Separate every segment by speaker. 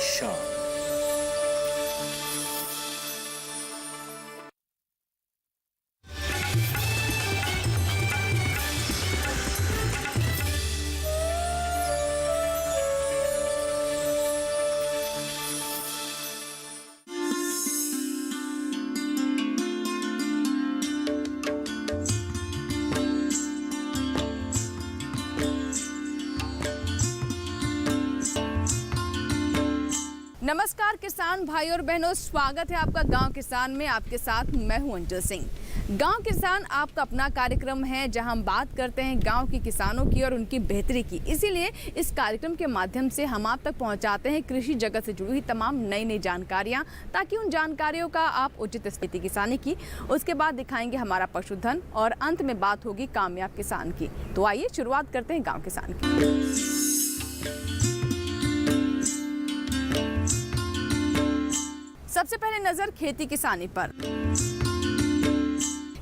Speaker 1: शान।
Speaker 2: नमस्कार किसान भाई और बहनों, स्वागत है आपका गांव किसान में। आपके साथ मैं हूं अंजल सिंह। गांव किसान आपका अपना कार्यक्रम है जहां हम बात करते हैं गांव के किसानों की और उनकी बेहतरी की। इसीलिए इस कार्यक्रम के माध्यम से हम आप तक पहुंचाते हैं कृषि जगत से जुड़ी हुई तमाम नई जानकारियां, ताकि उन जानकारियों का आप उचित खेती किसानी की, उसके बाद दिखाएंगे हमारा पशुधन और अंत में बात होगी कामयाब किसान की। तो आइए शुरुआत करते हैं गाँव किसान की। सबसे पहले नजर खेती किसानी पर।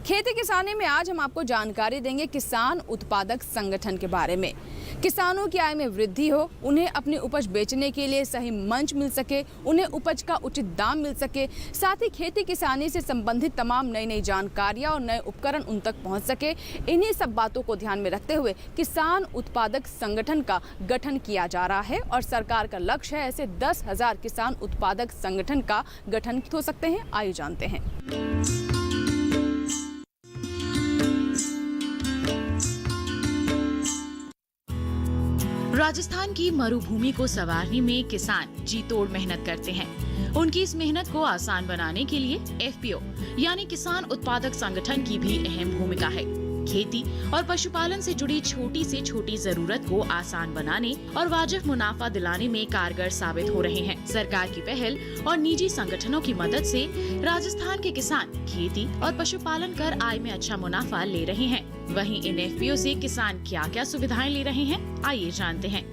Speaker 2: खेती किसानी में आज हम आपको जानकारी देंगे किसान उत्पादक संगठन के बारे में। किसानों की आय में वृद्धि हो, उन्हें अपनी उपज बेचने के लिए सही मंच मिल सके, उन्हें उपज का उचित दाम मिल सके, साथ ही खेती किसानी से संबंधित तमाम नई जानकारियां और नए उपकरण उन तक पहुंच सके। इन्हीं सब बातों को ध्यान में रखते हुए किसान उत्पादक संगठन का गठन किया जा रहा है और सरकार का लक्ष्य है ऐसे 10,000 किसान उत्पादक संगठन का गठन हो सकते हैं। आइए जानते हैं।
Speaker 3: राजस्थान की मरुभूमि को संवारने में किसान जी तोड़ मेहनत करते हैं। उनकी इस मेहनत को आसान बनाने के लिए एफपीओ यानी किसान उत्पादक संगठन की भी अहम भूमिका है। खेती और पशुपालन से जुड़ी छोटी से छोटी जरूरत को आसान बनाने और वाजिब मुनाफा दिलाने में कारगर साबित हो रहे हैं। सरकार की पहल और निजी संगठनों की मदद से राजस्थान के किसान खेती और पशुपालन कर आय में अच्छा मुनाफा ले रहे हैं। वहीं इन एफपीओ से किसान क्या क्या सुविधाएं ले रहे हैं, आइए जानते हैं।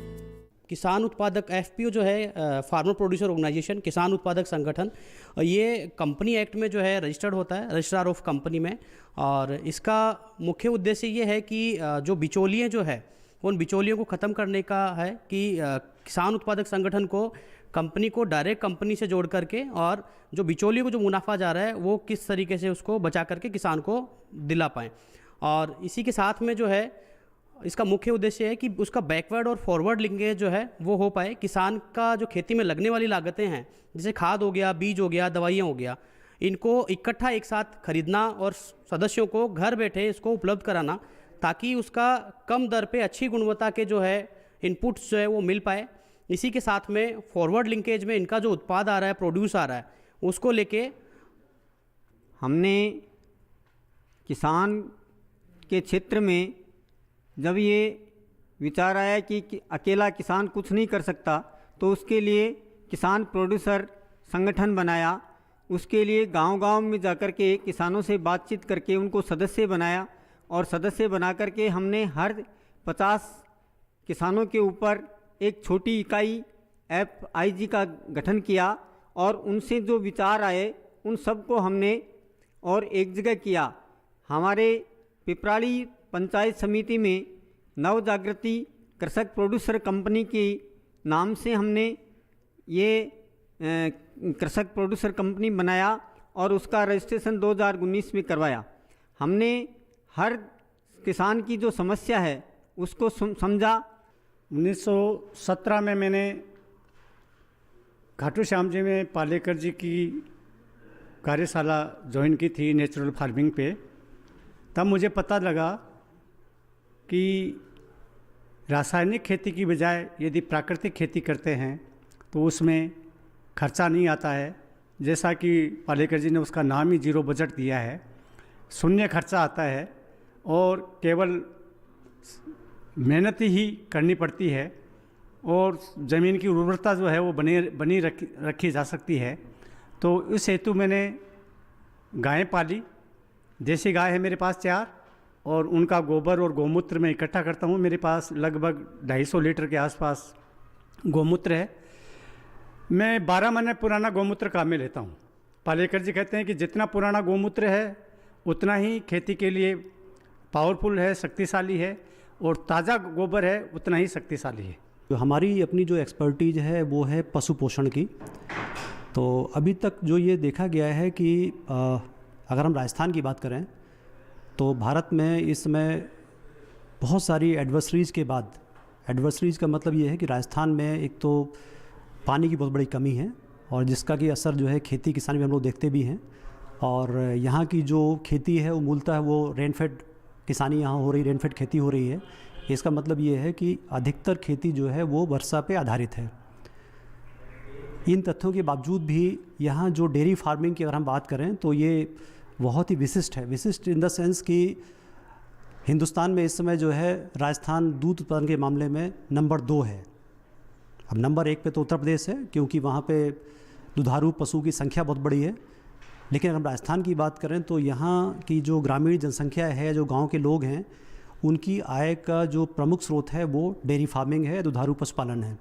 Speaker 4: किसान उत्पादक एफपीओ जो है फार्मर प्रोड्यूसर ऑर्गेनाइजेशन, किसान उत्पादक संगठन, ये कंपनी एक्ट में जो है रजिस्टर्ड होता है, रजिस्ट्रार ऑफ कंपनी में। और इसका मुख्य उद्देश्य ये है कि जो बिचौलिए जो है उन बिचौलियों को ख़त्म करने का है कि किसान उत्पादक संगठन को कंपनी को डायरेक्ट कंपनी से जोड़ करके और जो बिचौलियों को जो मुनाफा जा रहा है वो किस तरीके से उसको बचा करके किसान को दिला पाएँ। और इसी के साथ में जो है इसका मुख्य उद्देश्य है कि उसका बैकवर्ड और फॉरवर्ड लिंकेज जो है वो हो पाए। किसान का जो खेती में लगने वाली लागतें हैं, जैसे खाद हो गया, बीज हो गया, दवाइयाँ हो गया, इनको इकट्ठा एक साथ खरीदना और सदस्यों को घर बैठे इसको उपलब्ध कराना, ताकि उसका कम दर पे अच्छी गुणवत्ता के जो है इनपुट्स जो है वो मिल पाए। इसी के साथ में फॉरवर्ड लिंकेज में इनका जो उत्पाद आ रहा है, प्रोड्यूस आ रहा है, उसको लेके
Speaker 5: हमने किसान के क्षेत्र में जब ये विचार आया कि अकेला किसान कुछ नहीं कर सकता, तो उसके लिए किसान प्रोड्यूसर संगठन बनाया। उसके लिए गांव-गांव में जाकर के किसानों से बातचीत करके उनको सदस्य बनाया और सदस्य बना करके हमने हर 50 किसानों के ऊपर एक छोटी इकाई एफआईजी का गठन किया और उनसे जो विचार आए उन सबको हमने और एक जगह किया। हमारे पिपराली पंचायत समिति में नव जागृति कृषक प्रोड्यूसर कंपनी के नाम से हमने ये कृषक प्रोड्यूसर कंपनी बनाया और उसका रजिस्ट्रेशन 2019 में करवाया। हमने हर किसान की जो समस्या है उसको समझा।
Speaker 6: 1917 में मैंने खाटू श्याम जी में पालेकर जी की कार्यशाला ज्वाइन की थी नेचुरल फार्मिंग पे। तब मुझे पता लगा कि रासायनिक खेती की बजाय यदि प्राकृतिक खेती करते हैं तो उसमें खर्चा नहीं आता है। जैसा कि पालेकर जी ने उसका नाम ही जीरो बजट दिया है, शून्य खर्चा आता है और केवल मेहनत ही करनी पड़ती है और ज़मीन की उर्वरता जो है वो बनी रखी जा सकती है। तो इस हेतु मैंने गायें पाली। देसी गाय है मेरे पास 4 और उनका गोबर और गौमूत्र मैं इकट्ठा करता हूँ। मेरे पास लगभग 250 लीटर के आसपास गौमूत्र है। मैं 12 महीने पुराना गौमूत्र काम में लेता हूँ। पालेकर जी कहते हैं कि जितना पुराना गौमूत्र है उतना ही खेती के लिए पावरफुल है, शक्तिशाली है, और ताज़ा गोबर है उतना ही शक्तिशाली है।
Speaker 4: तो हमारी अपनी जो एक्सपर्टीज है वो है पशु पोषण की। तो अभी तक जो ये देखा गया है कि अगर हम राजस्थान की बात करें तो भारत में इस समय बहुत सारी एडवर्सरीज़ के बाद, एडवर्सरीज़ का मतलब ये है कि राजस्थान में एक तो पानी की बहुत बड़ी कमी है और जिसका कि असर जो है खेती किसानी में हम लोग देखते भी हैं। और यहाँ की जो खेती है वो मूलतः वो रेनफेड किसानी यहाँ हो रही, रेनफेड खेती हो रही है। इसका मतलब ये है कि अधिकतर खेती जो है वो वर्षा पे आधारित है। इन तथ्यों के बावजूद भी यहाँ जो डेयरी फार्मिंग की अगर हम बात करें तो ये बहुत ही विशिष्ट है। विशिष्ट इन द सेंस कि हिंदुस्तान में इस समय जो है राजस्थान दूध उत्पादन के मामले में नंबर 2 है। अब नंबर 1 पे तो उत्तर प्रदेश है क्योंकि वहाँ पे दुधारू पशु की संख्या बहुत बड़ी है। लेकिन अगर हम राजस्थान की बात करें तो यहाँ की जो ग्रामीण जनसंख्या है, जो गांव के लोग हैं, उनकी आय का जो प्रमुख स्रोत है वो डेयरी फार्मिंग है, दुधारू पशुपालन है।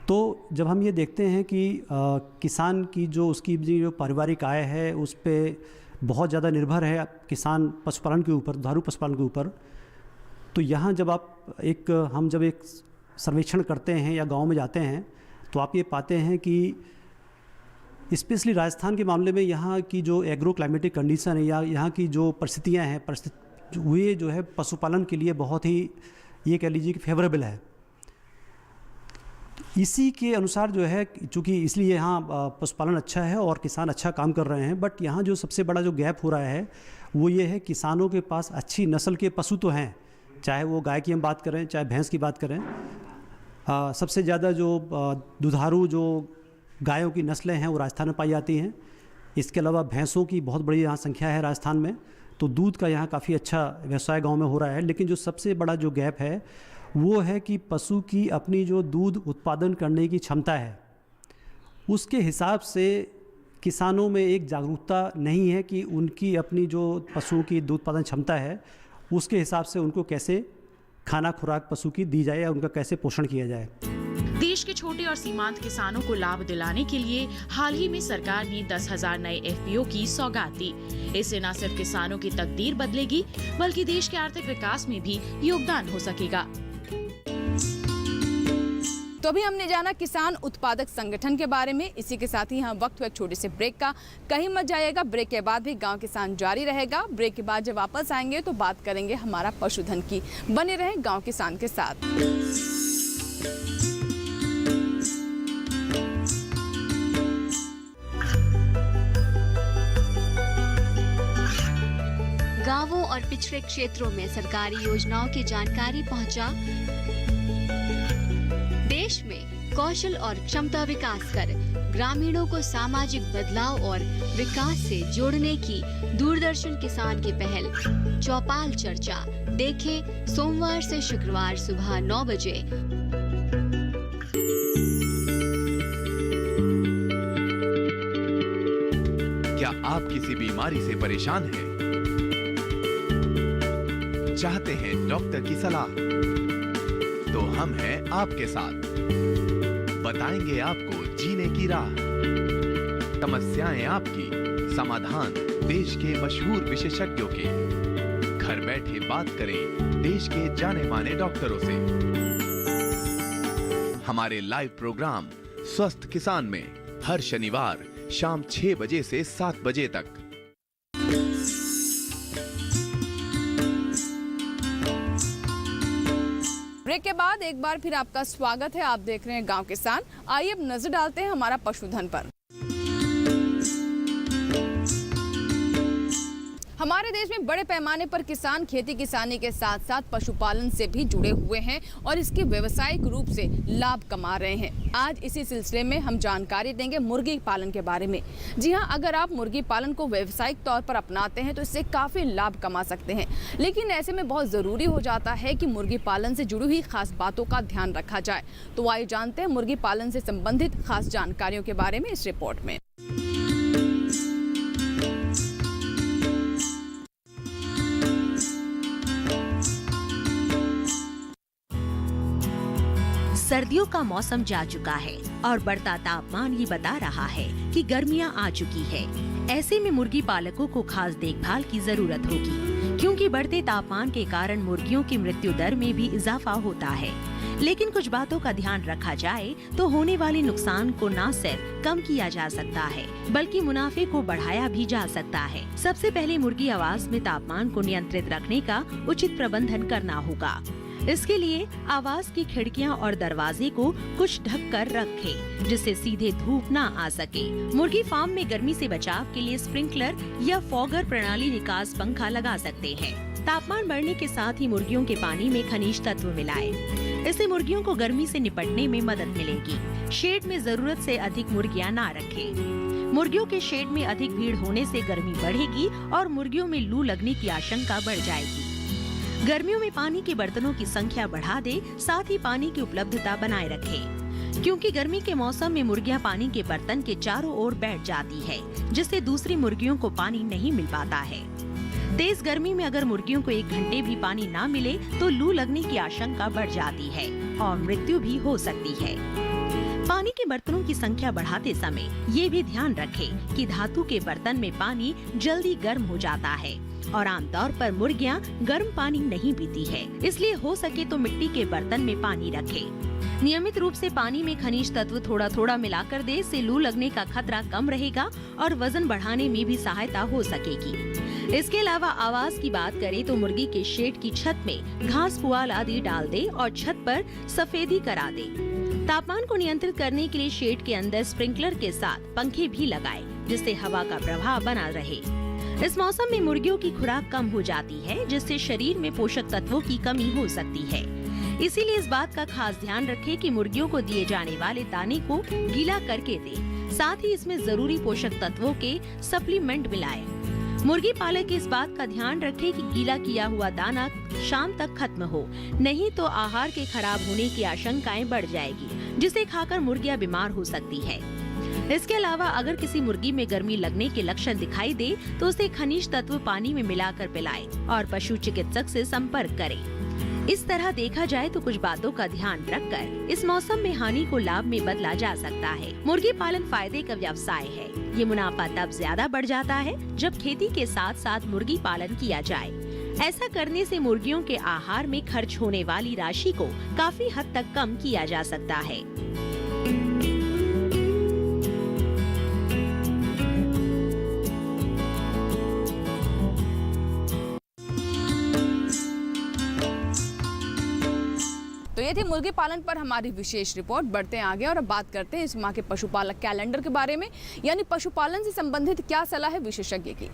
Speaker 4: तो जब हम ये देखते हैं कि किसान की जो उसकी जो पारिवारिक आय है उस पर बहुत ज़्यादा निर्भर है किसान पशुपालन के ऊपर, दुधारू पशुपालन के ऊपर, तो यहाँ जब हम जब एक सर्वेक्षण करते हैं या गांव में जाते हैं तो आप ये पाते हैं कि स्पेशली राजस्थान के मामले में यहाँ की जो एग्रो क्लाइमेटिक कंडीशन है या यहाँ की जो परिस्थितियाँ हैं, वे जो है पशुपालन के लिए बहुत ही, ये कह लीजिए कि फेवरेबल है। इसी के अनुसार जो है, चूँकि इसलिए यहाँ पशुपालन अच्छा है और किसान अच्छा काम कर रहे हैं, बट यहाँ जो सबसे बड़ा जो गैप हो रहा है वो ये है किसानों के पास अच्छी नस्ल के पशु तो हैं, चाहे वो गाय की हम बात करें चाहे भैंस की बात करें। सबसे ज़्यादा जो दुधारू जो गायों की नस्लें हैं वो राजस्थान में पाई जाती हैं। इसके अलावा भैंसों की बहुत बड़ी यहाँ संख्या है राजस्थान में, तो दूध का यहाँ काफ़ी अच्छा व्यवसाय गांव में हो रहा है। लेकिन जो सबसे बड़ा जो गैप है वो है कि पशु की अपनी जो दूध उत्पादन करने की क्षमता है उसके हिसाब से किसानों में एक जागरूकता नहीं है कि उनकी अपनी जो पशुओं की दूध उत्पादन क्षमता है उसके हिसाब से उनको कैसे खाना खुराक पशु की दी जाए या उनका कैसे पोषण किया जाए।
Speaker 3: देश के छोटे और सीमांत किसानों को लाभ दिलाने के लिए हाल ही में सरकार ने 10,000 नए एफपीओ की सौगात दी। इससे न सिर्फ किसानों की तकदीर बदलेगी बल्कि देश के आर्थिक विकास में भी योगदान हो सकेगा।
Speaker 2: तो अभी हमने जाना किसान उत्पादक संगठन के बारे में। इसी के साथ ही यहाँ वक्त हुआ एक छोटे से ब्रेक का, कहीं मत जाइएगा। ब्रेक के बाद भी गांव किसान जारी रहेगा। ब्रेक के बाद जब वापस आएंगे तो बात करेंगे हमारा पशुधन की। बने रहें गांव किसान के साथ।
Speaker 1: गांवों और पिछड़े क्षेत्रों में सरकारी योजनाओं की जानकारी पहुंचा। देश में कौशल और क्षमता विकास कर ग्रामीणों को सामाजिक बदलाव और विकास से जोड़ने की दूरदर्शन किसान की पहल चौपाल चर्चा देखें सोमवार से शुक्रवार सुबह 9 बजे।
Speaker 7: क्या आप किसी बीमारी से परेशान हैं? चाहते हैं डॉक्टर की सलाह? तो हम हैं आपके साथ, बताएंगे आपको जीने की राह। समस्याएं आपकी, समाधान देश के मशहूर विशेषज्ञों के। घर बैठे बात करें देश के जाने माने डॉक्टरों से। हमारे लाइव प्रोग्राम स्वस्थ किसान में हर शनिवार शाम 6 बजे से 7 बजे तक।
Speaker 2: ब्रेक के बाद एक बार फिर आपका स्वागत है। आप देख रहे हैं गांव किसान। आइए अब नजर डालते हैं हमारा पशुधन पर। हमारे देश में बड़े पैमाने पर किसान खेती किसानी के साथ साथ पशुपालन से भी जुड़े हुए हैं और इसके व्यवसायिक रूप से लाभ कमा रहे हैं। आज इसी सिलसिले में हम जानकारी देंगे मुर्गी पालन के बारे में। जी हां, अगर आप मुर्गी पालन को व्यावसायिक तौर पर अपनाते हैं तो इससे काफ़ी लाभ कमा सकते हैं। लेकिन ऐसे में बहुत ज़रूरी हो जाता है कि मुर्गी पालन से जुड़ी हुई खास बातों का ध्यान रखा जाए। तो आइए जानते हैं मुर्गी पालन से संबंधित खास जानकारियों के बारे में इस रिपोर्ट में।
Speaker 8: सर्दियों का मौसम जा चुका है और बढ़ता तापमान ये बता रहा है कि गर्मियां आ चुकी है। ऐसे में मुर्गी पालकों को खास देखभाल की जरूरत होगी क्योंकि बढ़ते तापमान के कारण मुर्गियों की मृत्यु दर में भी इजाफा होता है। लेकिन कुछ बातों का ध्यान रखा जाए तो होने वाले नुकसान को न सिर्फ कम किया जा सकता है बल्कि मुनाफे को बढ़ाया भी जा सकता है। सबसे पहले मुर्गी आवास में तापमान को नियंत्रित रखने का उचित प्रबंधन करना होगा। इसके लिए आवास की खिड़कियां और दरवाजे को कुछ ढक कर रखें, जिससे सीधे धूप न आ सके। मुर्गी फार्म में गर्मी से बचाव के लिए स्प्रिंकलर या फॉगर प्रणाली निकास पंखा लगा सकते हैं। तापमान बढ़ने के साथ ही मुर्गियों के पानी में खनिज तत्व मिलाएं। इससे मुर्गियों को गर्मी से निपटने में मदद मिलेगी। शेड में जरूरत से अधिक मुर्गियां ना रखें। मुर्गियों के शेड में अधिक भीड़ होने से गर्मी बढ़ेगी और मुर्गियों में लू लगने की आशंका बढ़ जाएगी। गर्मियों में पानी के बर्तनों की संख्या बढ़ा दे, साथ ही पानी की उपलब्धता बनाए रखें, क्योंकि गर्मी के मौसम में मुर्गियां पानी के बर्तन के चारों ओर बैठ जाती है, जिससे दूसरी मुर्गियों को पानी नहीं मिल पाता है। तेज गर्मी में अगर मुर्गियों को 1 घंटे भी पानी ना मिले तो लू लगने की आशंका बढ़ जाती है और मृत्यु भी हो सकती है। पानी के बर्तनों की संख्या बढ़ाते समय ये भी ध्यान रखें कि धातु के बर्तन में पानी जल्दी गर्म हो जाता है और आमतौर पर मुर्गियां गर्म पानी नहीं पीती है, इसलिए हो सके तो मिट्टी के बर्तन में पानी रखें। नियमित रूप से पानी में खनिज तत्व थोड़ा थोड़ा मिलाकर दे, से लू लगने का खतरा कम रहेगा और वजन बढ़ाने में भी सहायता हो सकेगी। इसके अलावा आवास की बात करें तो मुर्गी के शेड की छत में घास पुआल आदि डाल दे और छत पर सफेदी करा दे। तापमान को नियंत्रित करने के लिए शेड के अंदर स्प्रिंकलर के साथ पंखे भी लगाए, जिससे हवा का प्रवाह बना रहे। इस मौसम में मुर्गियों की खुराक कम हो जाती है, जिससे शरीर में पोषक तत्वों की कमी हो सकती है। इसीलिए इस बात का खास ध्यान रखें कि मुर्गियों को दिए जाने वाले दाने को गीला करके दें, साथ ही इसमें जरूरी पोषक तत्वों के सप्लीमेंट मिलाएं। मुर्गी पालक इस बात का ध्यान रखें कि गीला किया हुआ दाना शाम तक खत्म हो, नहीं तो आहार के खराब होने की आशंकाएं बढ़ जाएगी, जिसे खाकर मुर्गियां बीमार हो सकती है। इसके अलावा अगर किसी मुर्गी में गर्मी लगने के लक्षण दिखाई दे तो उसे खनिज तत्व पानी में मिलाकर पिलाएं और पशु चिकित्सक से संपर्क करें। इस तरह देखा जाए तो कुछ बातों का ध्यान रखकर इस मौसम में हानि को लाभ में बदला जा सकता है। मुर्गी पालन फायदे का व्यवसाय है। ये मुनाफा तब ज्यादा बढ़ जाता है जब खेती के साथ साथ मुर्गी पालन किया जाए। ऐसा करने से मुर्गियों के आहार में खर्च होने वाली राशि को काफी हद तक कम किया जा सकता है।
Speaker 2: तो ये थी मुर्गी पालन पर हमारी विशेष रिपोर्ट। बढ़ते हैं आगे और अब बात करते हैं इस माह के पशुपालक कैलेंडर के बारे में, यानी पशुपालन से संबंधित क्या सलाह है विशेषज्ञ की।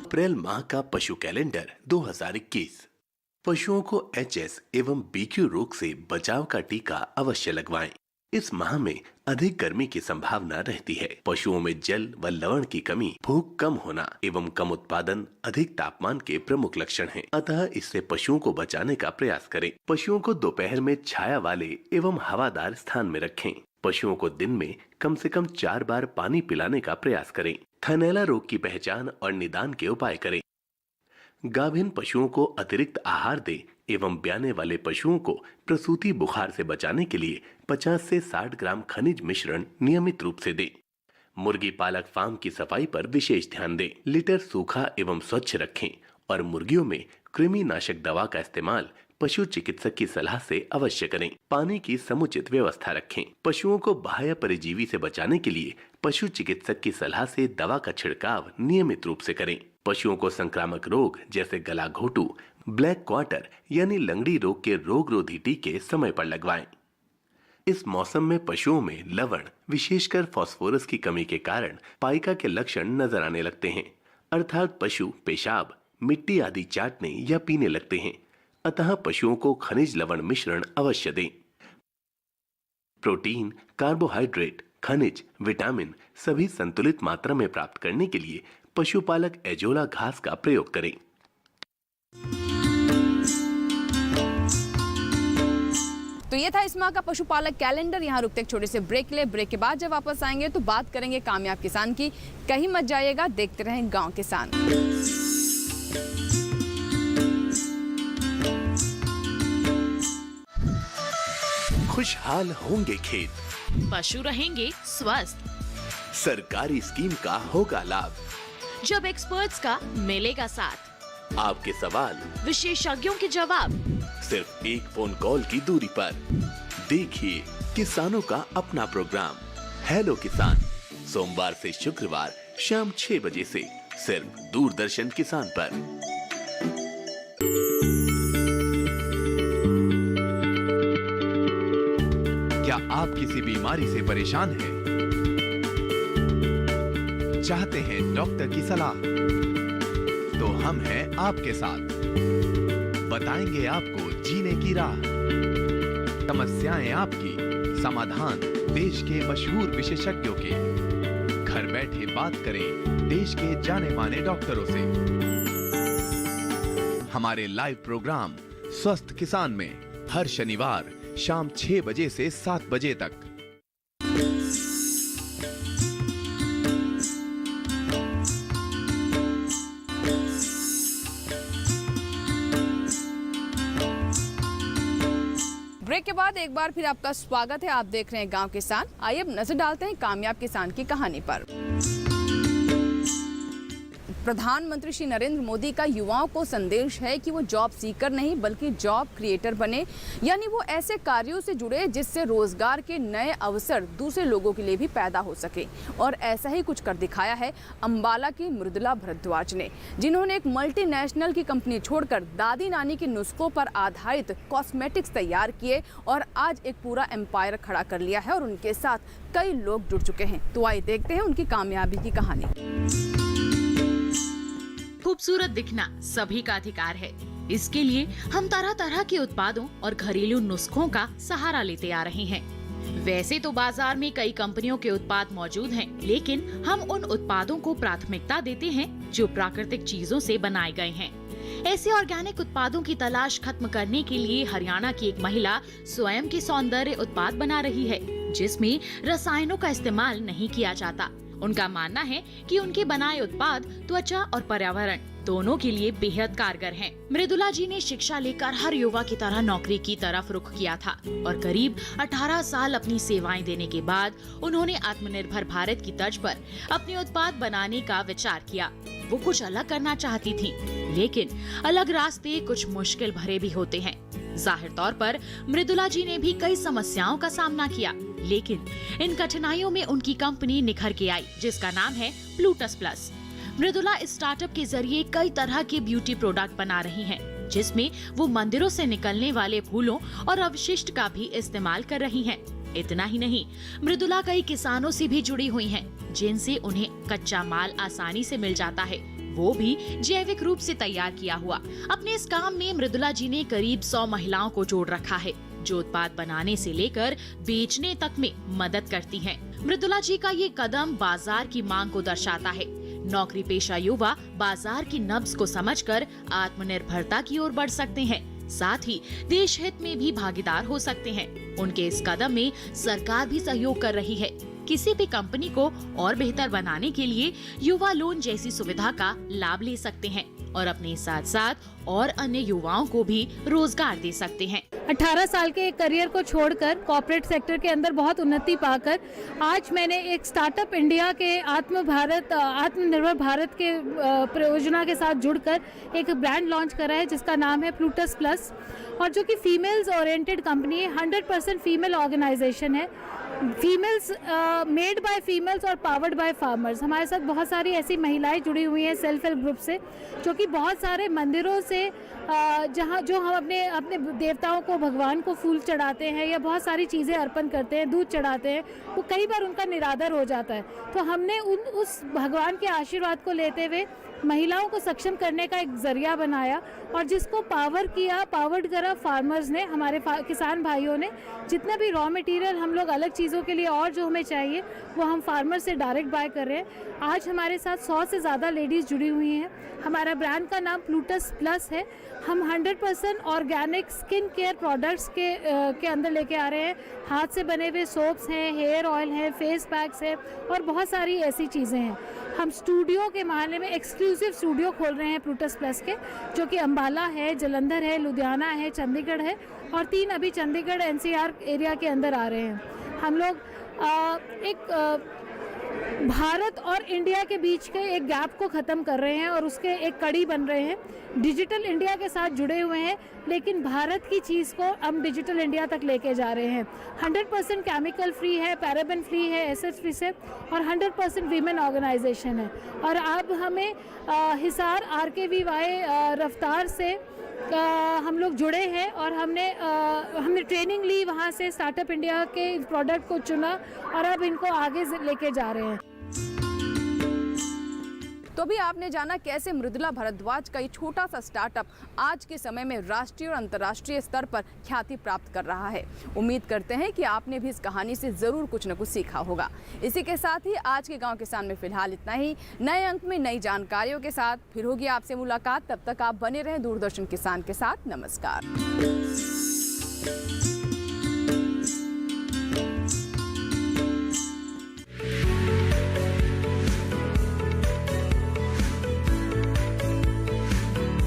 Speaker 7: अप्रैल माह का पशु कैलेंडर 2021। पशुओं को HS एवं BQ रोग से बचाव का टीका अवश्य लगवाएं। इस माह में अधिक गर्मी की संभावना रहती है। पशुओं में जल व लवण की कमी, भूख कम होना एवं कम उत्पादन अधिक तापमान के प्रमुख लक्षण हैं। अतः इससे पशुओं को बचाने का प्रयास करें। पशुओं को दोपहर में छाया वाले एवं हवादार स्थान में रखें। पशुओं को दिन में कम से कम 4 बार पानी पिलाने का प्रयास करें। थनैला रोग की पहचान और निदान के उपाय करें। गाभिन पशुओं को अतिरिक्त आहार दें एवं ब्याने वाले पशुओं को प्रसूति बुखार से बचाने के लिए 50 से 60 ग्राम खनिज मिश्रण नियमित रूप से दें। मुर्गी पालक फार्म की सफाई पर विशेष ध्यान दें। लिटर सूखा एवं स्वच्छ रखें और मुर्गियों में कृमिनाशक दवा का इस्तेमाल पशु चिकित्सक की सलाह से अवश्य करें। पानी की समुचित व्यवस्था रखें। पशुओं को बाह्य परजीवी से बचाने के लिए पशु चिकित्सक की सलाह से दवा का छिड़काव नियमित रूप से करें। पशुओं को संक्रामक रोग जैसे गला घोटू, ब्लैक क्वार्टर यानी लंगड़ी रोग के रोगरोधी टीके समय पर लगवाएं। इस मौसम में पशुओं में लवण, विशेषकर फास्फोरस की कमी के कारण पाइका के लक्षण नजर आने लगते हैं, अर्थात पशु पेशाब, मिट्टी आदि चाटने या पीने लगते हैं। अतः पशुओं को खनिज लवण मिश्रण अवश्य दें। प्रोटीन, कार्बोहाइड्रेट, खनिज, विटामिन सभी संतुलित मात्रा में प्राप्त करने के लिए पशुपालक एजोला घास का प्रयोग करें।
Speaker 2: तो ये था इस माह का पशुपालक कैलेंडर। यहाँ रुकते एक छोटे से ब्रेक ले। ब्रेक के बाद जब वापस आएंगे तो बात करेंगे कामयाब किसान की। कहीं मत जाइएगा, देखते रहें गांव किसान।
Speaker 7: खुशहाल होंगे खेत,
Speaker 3: पशु रहेंगे स्वस्थ,
Speaker 7: सरकारी स्कीम का होगा लाभ।
Speaker 3: जब एक्सपर्ट्स का मिलेगा साथ,
Speaker 7: आपके सवाल,
Speaker 3: विशेषज्ञों के जवाब,
Speaker 7: सिर्फ एक फोन कॉल की दूरी पर। देखिए किसानों का अपना प्रोग्राम हेलो किसान, सोमवार से शुक्रवार शाम 6 बजे से सिर्फ दूरदर्शन किसान पर। क्या आप किसी बीमारी से परेशान हैं? चाहते हैं डॉक्टर की सलाह? तो हम हैं आपके साथ, बताएंगे आपको जीने की राह। समस्याएं आपकी, समाधान देश के मशहूर विशेषज्ञों के। घर बैठे बात करें देश के जाने माने डॉक्टरों से। हमारे लाइव प्रोग्राम स्वस्थ किसान में हर शनिवार शाम 6 बजे से 7 बजे तक।
Speaker 2: ब्रेक के बाद एक बार फिर आपका स्वागत है। आप देख रहे हैं गांव किसान। आइए अब नजर डालते हैं कामयाब किसान की कहानी पर। प्रधानमंत्री श्री नरेंद्र मोदी का युवाओं को संदेश है कि वो जॉब सीकर नहीं बल्कि जॉब क्रिएटर बने, यानी वो ऐसे कार्यों से जुड़े जिससे रोजगार के नए अवसर दूसरे लोगों के लिए भी पैदा हो सके। और ऐसा ही कुछ कर दिखाया है अंबाला की मृदुला भारद्वाज ने, जिन्होंने एक मल्टीनेशनल की कंपनी छोड़कर दादी नानी के नुस्खों पर आधारित कॉस्मेटिक्स तैयार किए और आज एक पूरा एम्पायर खड़ा कर लिया है और उनके साथ कई लोग जुड़ चुके हैं। तो आइए देखते हैं उनकी कामयाबी की कहानी।
Speaker 3: खूबसूरत दिखना सभी का अधिकार है। इसके लिए हम तरह तरह के उत्पादों और घरेलू नुस्खों का सहारा लेते आ रहे हैं। वैसे तो बाजार में कई कंपनियों के उत्पाद मौजूद हैं, लेकिन हम उन उत्पादों को प्राथमिकता देते हैं जो प्राकृतिक चीजों से बनाए गए हैं। ऐसे ऑर्गेनिक उत्पादों की तलाश खत्म करने के लिए हरियाणा की एक महिला स्वयं के सौंदर्य उत्पाद बना रही है, जिसमें रसायनों का इस्तेमाल नहीं किया जाता। उनका मानना है कि उनके बनाए उत्पाद त्वचा और पर्यावरण दोनों के लिए बेहद कारगर हैं। मृदुला जी ने शिक्षा लेकर हर युवा की तरह नौकरी की तरफ रुख किया था और करीब 18 साल अपनी सेवाएं देने के बाद उन्होंने आत्मनिर्भर भारत की तर्ज पर अपने उत्पाद बनाने का विचार किया। वो कुछ अलग करना चाहती थी, लेकिन अलग रास्ते कुछ मुश्किल भरे भी होते हैं। जाहिर तौर पर मृदुला जी ने भी कई समस्याओं का सामना किया, लेकिन इन कठिनाइयों में उनकी कंपनी निखर के आई, जिसका नाम है प्लूटस प्लस। मृदुला इस स्टार्टअप के जरिए कई तरह के ब्यूटी प्रोडक्ट बना रही हैं, जिसमें वो मंदिरों से निकलने वाले फूलों और अवशिष्ट का भी इस्तेमाल कर रही हैं। इतना ही नहीं, मृदुला कई किसानों से भी जुड़ी हुई हैं, जिनसे उन्हें कच्चा माल आसानी से मिल जाता है, वो भी जैविक रूप से तैयार किया हुआ। अपने इस काम में मृदुला जी ने करीब 100 महिलाओं को जोड़ रखा है, जो उत्पाद बनाने से लेकर बेचने तक में मदद करती हैं। मृदुला जी का ये कदम बाजार की मांग को दर्शाता है। नौकरी पेशा युवा बाजार की नब्ज को समझकर आत्मनिर्भरता की ओर बढ़ सकते हैं, साथ ही देश हित में भी भागीदार हो सकते हैं। उनके इस कदम में सरकार भी सहयोग कर रही है। किसी भी कंपनी को और बेहतर बनाने के लिए युवा लोन जैसी सुविधा का लाभ ले सकते हैं और अपने साथ साथ और अन्य युवाओं को भी रोजगार दे सकते हैं।
Speaker 9: 18 साल के करियर को छोड़कर कॉर्पोरेट सेक्टर के अंदर बहुत उन्नति पाकर आज मैंने एक स्टार्टअप इंडिया के आत्मनिर्भर भारत के परियोजना के साथ जुड़कर एक ब्रांड लॉन्च करा है, जिसका नाम है प्लूटस प्लस, और जो कि फीमेल्स ओरिएंटेड कंपनी है। 100% फीमेल ऑर्गेनाइजेशन है, फीमेल्स मेड बाय फीमेल्स और पावर्ड बाय फार्मर्स। हमारे साथ बहुत सारी ऐसी महिलाएं जुड़ी हुई हैं सेल्फ हेल्प ग्रुप से, जो कि बहुत सारे मंदिरों से जहाँ जो हम अपने देवताओं को, भगवान को फूल चढ़ाते हैं या बहुत सारी चीज़ें अर्पण करते हैं, दूध चढ़ाते हैं, वो कई बार उनका निरादर हो जाता है। तो हमने उस भगवान के आशीर्वाद को लेते हुए महिलाओं को सक्षम करने का एक जरिया बनाया और जिसको पावर्ड करा फार्मर्स ने, हमारे किसान भाइयों ने। जितना भी रॉ मटेरियल हम लोग अलग चीज़ों के लिए और जो हमें चाहिए वो हम फार्मर से डायरेक्ट बाय कर रहे हैं। आज हमारे साथ 100 से ज़्यादा लेडीज़ जुड़ी हुई हैं। हमारा ब्रांड का नाम प्लूटस प्लस है। हम 100% ऑर्गेनिक स्किन केयर प्रोडक्ट्स के अंदर लेके आ रहे हैं। हाथ से बने हुए सोप्स हैं, हेयर ऑयल है, फेस पैक्स है और बहुत सारी ऐसी चीज़ें हैं। हम स्टूडियो के मामले में एक्सक्लूसिव स्टूडियो खोल रहे हैं प्लूटस प्लस के, जो कि अंबाला है, जलंधर है, लुधियाना है, चंडीगढ़ है और 3 अभी चंडीगढ़ NCR एरिया के अंदर आ रहे हैं। हम लोग एक भारत और इंडिया के बीच के एक गैप को ख़त्म कर रहे हैं और उसके एक कड़ी बन रहे हैं। डिजिटल इंडिया के साथ जुड़े हुए हैं, लेकिन भारत की चीज़ को हम डिजिटल इंडिया तक लेके जा रहे हैं। 100% केमिकल फ्री है, पैराबेन फ्री है, एसिड फ्री से, और 100% वीमेन ऑर्गेनाइजेशन है। और अब हमें हिसार RKVY रफ्तार से हम लोग जुड़े हैं और हमने ट्रेनिंग ली, वहाँ से स्टार्टअप इंडिया के प्रोडक्ट को चुना और अब इनको आगे लेके जा रहे हैं।
Speaker 2: तो भी आपने जाना कैसे मृदुला भारद्वाज का ये छोटा सा स्टार्टअप आज के समय में राष्ट्रीय और अंतर्राष्ट्रीय स्तर पर ख्याति प्राप्त कर रहा है। उम्मीद करते हैं कि आपने भी इस कहानी से ज़रूर कुछ न कुछ सीखा होगा। इसी के साथ ही आज के गांव किसान में फिलहाल इतना ही। नए अंक में नई जानकारियों के साथ फिर होगी आपसे मुलाकात। तब तक आप बने रहें दूरदर्शन किसान के साथ। नमस्कार।